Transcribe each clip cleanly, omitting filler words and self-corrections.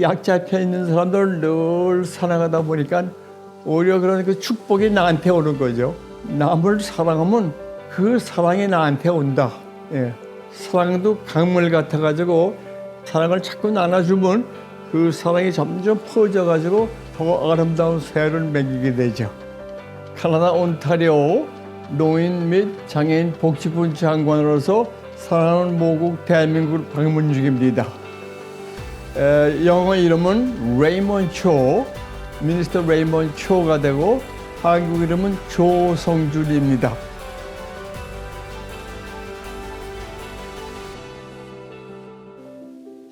약자 편에 있는 사람들을 늘 사랑하다 보니까 오히려 그런 그 축복이 나한테 오는 거죠. 남을 사랑하면 그 사랑이 나한테 온다. 예. 사랑도 강물 같아가지고 사랑을 자꾸 나눠주면 그 사랑이 점점 퍼져가지고 더 아름다운 새를 맺게 되죠. 캐나다 온타리오 노인 및 장애인 복지부 장관으로서 사랑하는 모국 대한민국을 방문 중입니다. 영어 이름은 레이먼 초, 미니스터 레이먼 초가 되고 한국 이름은 조성준입니다.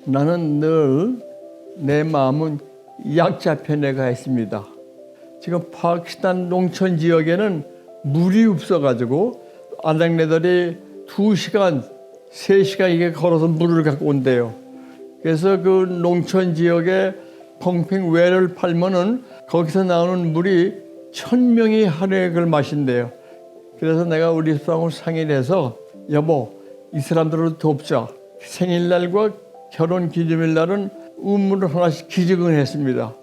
나는 늘 내 마음은 약자 편에 가 있습니다. 지금 파키스탄 농촌 지역에는 물이 없어가지고 아낙네들이 2시간, 3시간 이게 걸어서 물을 갖고 온대요. 그래서 그 농촌 지역에 펑팽 외를 팔면은 거기서 나오는 물이 1000명이 하루에 그걸 마신대요. 그래서 내가 우리 집사람하고 상의를 해서 여보, 이 사람들을 돕자. 생일날과 결혼 기념일날은 우물을 하나씩 기증을 했습니다.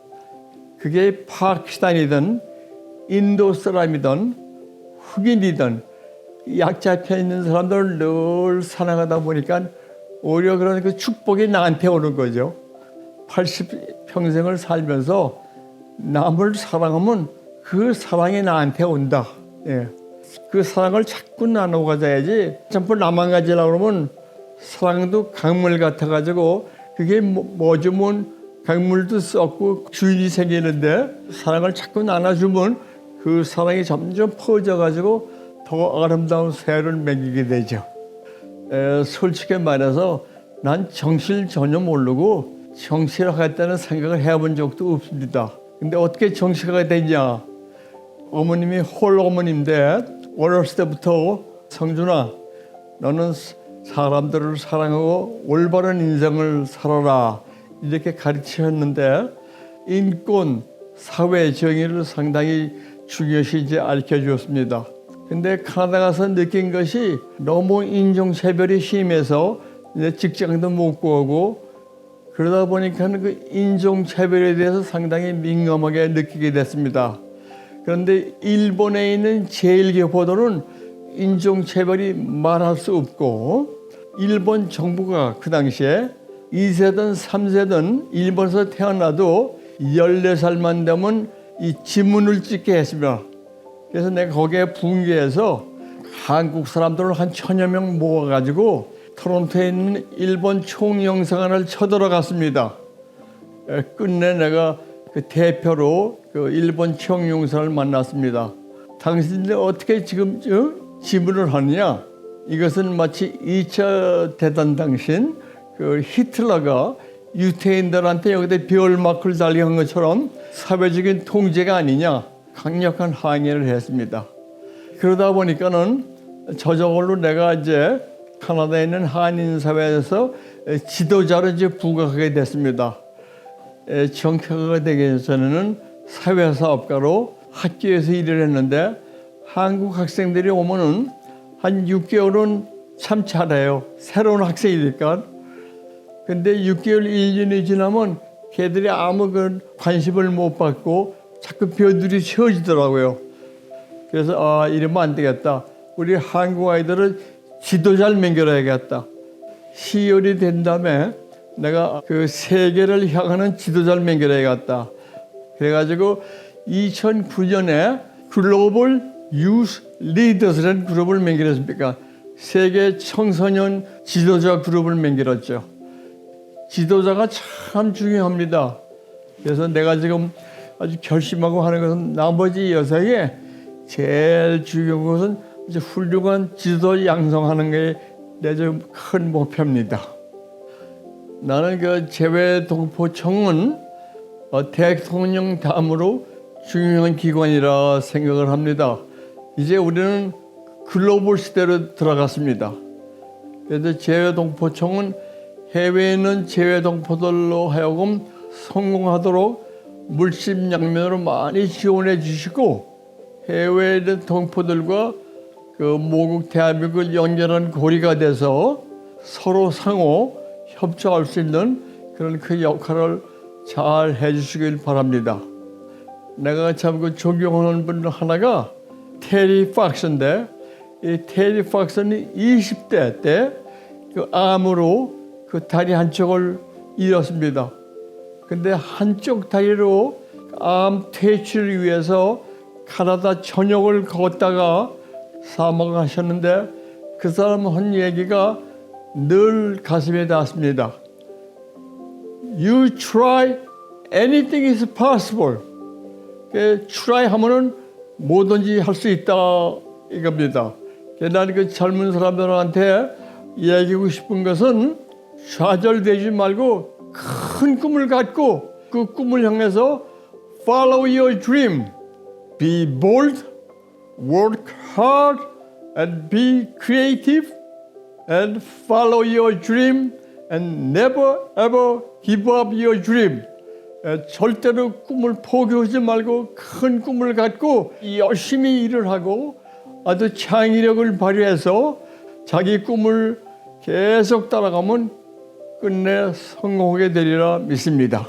그게 파키스탄이든 인도 사람이든 흑인이든 약자 편에 있는 사람들을 늘 사랑하다 보니까 오히려 그런 그 축복이 나한테 오는 거죠. 80평생을 살면서 남을 사랑하면 그 사랑이 나한테 온다. 예. 그 사랑을 자꾸 나눠 가져야지. 전부 나만 가지려고 그러면 사랑도 강물 같아가지고 그게 뭐 주면 강물도 썩고 주인이 생기는데 사랑을 자꾸 나눠주면 그 사랑이 점점 퍼져가지고 더 아름다운 새를 맺게 되죠. 솔직히 말해서 난 정치를 전혀 모르고 정치를 하겠다는 생각을 해본 적도 없습니다. 근데 어떻게 정치가 됐냐? 어머님이 홀 어머님인데 어렸을 때부터 성준아, 너는 사람들을 사랑하고 올바른 인생을 살아라 이렇게 가르치셨는데 인권, 사회 정의를 상당히 중요시 이제 알려주었습니다. 근데 캐나다 가서 느낀 것이 너무 인종차별이 심해서 이제 직장도 못 구하고 그러다 보니까 그 인종차별에 대해서 상당히 민감하게 느끼게 됐습니다. 그런데 일본에 있는 제1교포들은 인종차별이 말할 수 없고 일본 정부가 그 당시에 2세든 3세든 일본에서 태어나도 14살만 되면 이 지문을 찍게 했습니다. 그래서 내가 거기에 분개해서 한국 사람들을 한 1000여 명 모아가지고 토론토에 있는 일본 총영사관을 쳐들어갔습니다. 끝내 내가 그 대표로 그 일본 총영사를 만났습니다. 당신들 어떻게 지금 지문을 하느냐? 이것은 마치 2차 대전 당신 그 히틀러가 유태인들한테 여기다 별 마크를 달리한 것처럼 사회적인 통제가 아니냐 강력한 항의를 했습니다. 그러다 보니까는 저절로 내가 이제 캐나다에 있는 한인 사회에서 지도자로 이제 부각하게 됐습니다. 정착하게 되기 전에는 사회사업가로 학교에서 일을 했는데 한국 학생들이 오면은 한 6개월은 참 잘해요. 새로운 학생이니까. 근데 6개월, 1년이 지나면 걔들이 아무 관심을 못 받고 자꾸 벼들이 채워지더라고요. 그래서 이러면 안 되겠다. 우리 한국 아이들을 지도자를 만들어야겠다. 10월이 된 다음에 내가 그 세계를 향하는 지도자를 만들어야겠다. 그래가지고 2009년에 글로벌 유스 리더스라는 그룹을 만들었습니까? 세계 청소년 지도자 그룹을 만들었죠. 지도자가 참 중요합니다. 그래서 내가 지금 아주 결심하고 하는 것은 나머지 여생에 제일 중요한 것은 이제 훌륭한 지도자 양성하는 게 내 좀 큰 목표입니다. 나는 그 재외동포청은 대통령 다음으로 중요한 기관이라 생각을 합니다. 이제 우리는 글로벌 시대로 들어갔습니다. 그래서 재외동포청은 해외에 있는 재외동포들로 하여금 성공하도록 물심양면으로 많이 지원해 주시고 해외에 있는 동포들과 그 모국 대한민국을 연결하는 고리가 돼서 서로 상호 협조할 수 있는 그런 그 역할을 잘 해주시길 바랍니다. 내가 참 그 존경하는 분 하나가 테리 팍스인데, 이 테리 팍스는 20대 때 그 암으로 그 다리 한쪽을 잃었습니다. 근데 한쪽 다리로 암 퇴치를 위해서 가나다 전역을 걷다가 사망하셨는데, 그 사람 한 얘기가 늘 가슴에 닿았습니다. You try, anything is possible. try 하면은 뭐든지 할 수 있다 이겁니다. 나는 그 젊은 사람들한테 얘기하고 싶은 것은 좌절되지 말고 큰 꿈을 갖고 그 꿈을 향해서 follow your dream. Be bold, work hard, and be creative, and follow your dream, and never ever give up your dream. 절대로 꿈을 포기하지 말고 큰 꿈을 갖고 열심히 일을 하고 아주 창의력을 발휘해서 자기 꿈을 계속 따라가면 끝내 성공하게 되리라 믿습니다.